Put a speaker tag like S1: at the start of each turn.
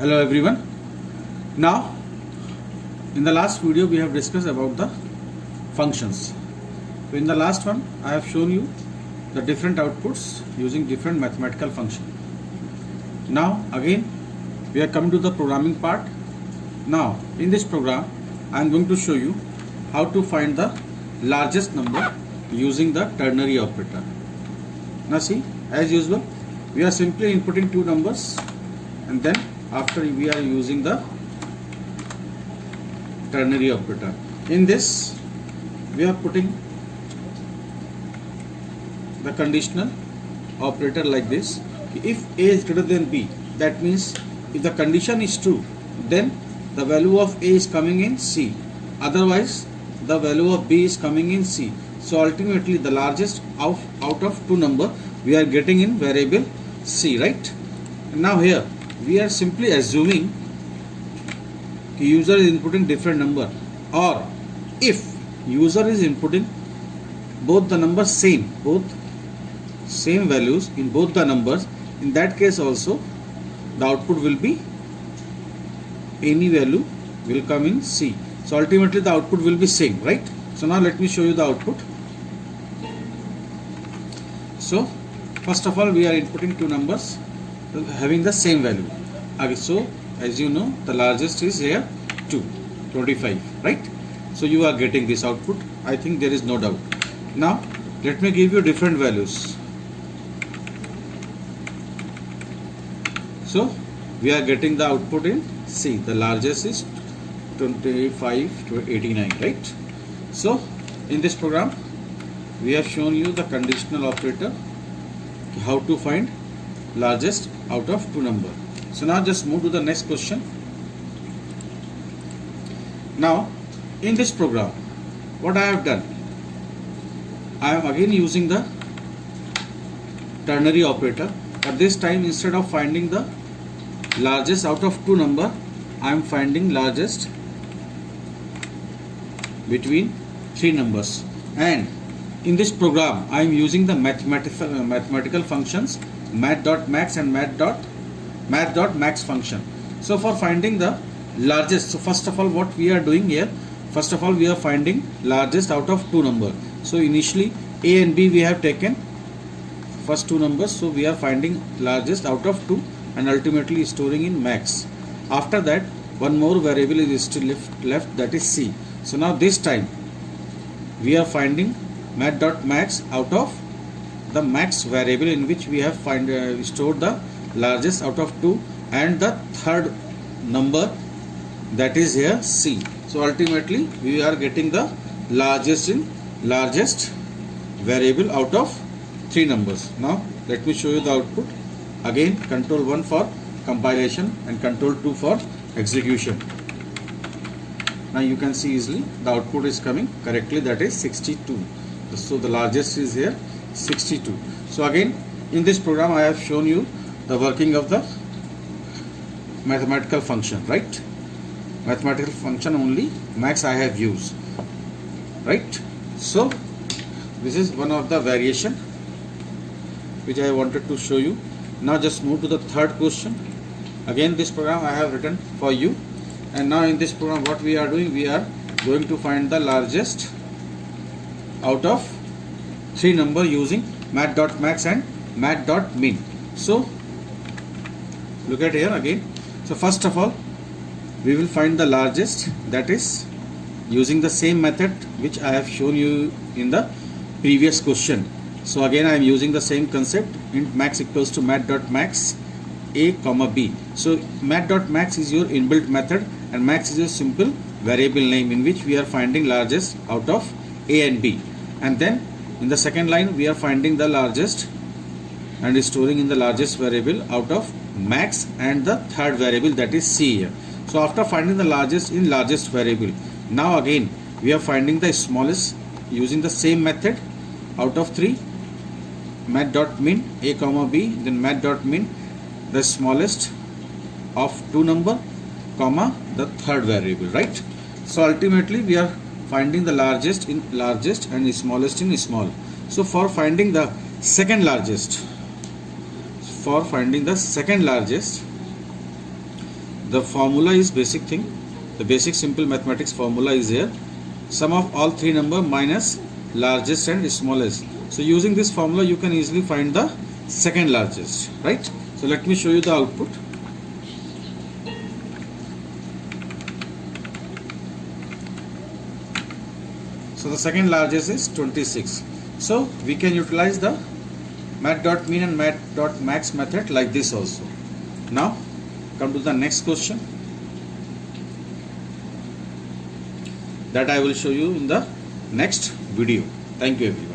S1: Hello everyone. Now in the last video we have discussed about the functions. So in the last one I have shown you the different outputs using different mathematical function. Now again we are coming to the programming part. Now in this program I am going to show you how to find the largest number using the ternary operator. Now see, as usual we are simply inputting two numbers and then after we are using the ternary operator. In this we are putting the conditional operator like this. If A is greater than B, that means if the condition is true, then the value of A is coming in C, otherwise the value of B is coming in C. So ultimately the largest out of two number we are getting in variable C, right? Now here we are simply assuming the user is inputting different number, or if user is inputting both the numbers same values in both the numbers, in that case also the output will be any value will come in C. So ultimately the output will be same, right? So now let me show you the output. So first of all we are inputting two numbers having the same value. So as you know the largest is here 25, right? So you are getting this output. I think there is no doubt. Now let me give you different values. So we are getting the output in C. The largest is 25 to 89, right? So in this program we have shown you the conditional operator, how to find largest out of two number. So now just move to the next question. Now in this program what I have done, I am again using the ternary operator, but this time instead of finding the largest out of two number, I am finding largest between three numbers. And in this program I am using the mathematical functions math.max and math.max function. So for finding the largest, so first of all what we are doing here, first of all we are finding largest out of two number. So initially A and B we have taken first two numbers, so we are finding largest out of two and ultimately storing in max. After that one more variable is still left, that is C. So now this time we are finding math.max out of the max variable in which we have stored the largest out of two and the third number, that is here C. So ultimately we are getting the largest variable out of three numbers. Now let me show you the output. Again control 1 for compilation and control 2 for execution. Now you can see easily the output is coming correctly, that is 62. So the largest is here 62. So again in this program I have shown you the working of the mathematical function, right? Mathematical function only max I have used, right? So this is one of the variation which I wanted to show you. Now just move to the third question. Again this program I have written for you, and now in this program what we are doing, we are going to find the largest out of three number using math.max and math.min. So look at here again. So first of all we will find the largest, that is using the same method which I have shown you in the previous question. So again I am using the same concept, int max equals to math.max a comma b. So math.max is your inbuilt method and max is your simple variable name in which we are finding largest out of a and b, and then in the second line we are finding the largest and storing in the largest variable out of max and the third variable, that is C here. So after finding the largest in largest variable, now again we are finding the smallest using the same method out of three, math.min a comma b, then math.min the smallest of two number comma the third variable, right? So ultimately we are finding the largest in largest and smallest in small. So for finding the second largest, the formula is basic thing. The basic simple mathematics formula is here. Sum of all three number minus largest and smallest. So using this formula you can easily find the second largest, right? So let me show you the output. So the second largest is 26. So we can utilize the mat.min and mat.max method like this also. Now come to the next question that I will show you in the next video. Thank you everyone.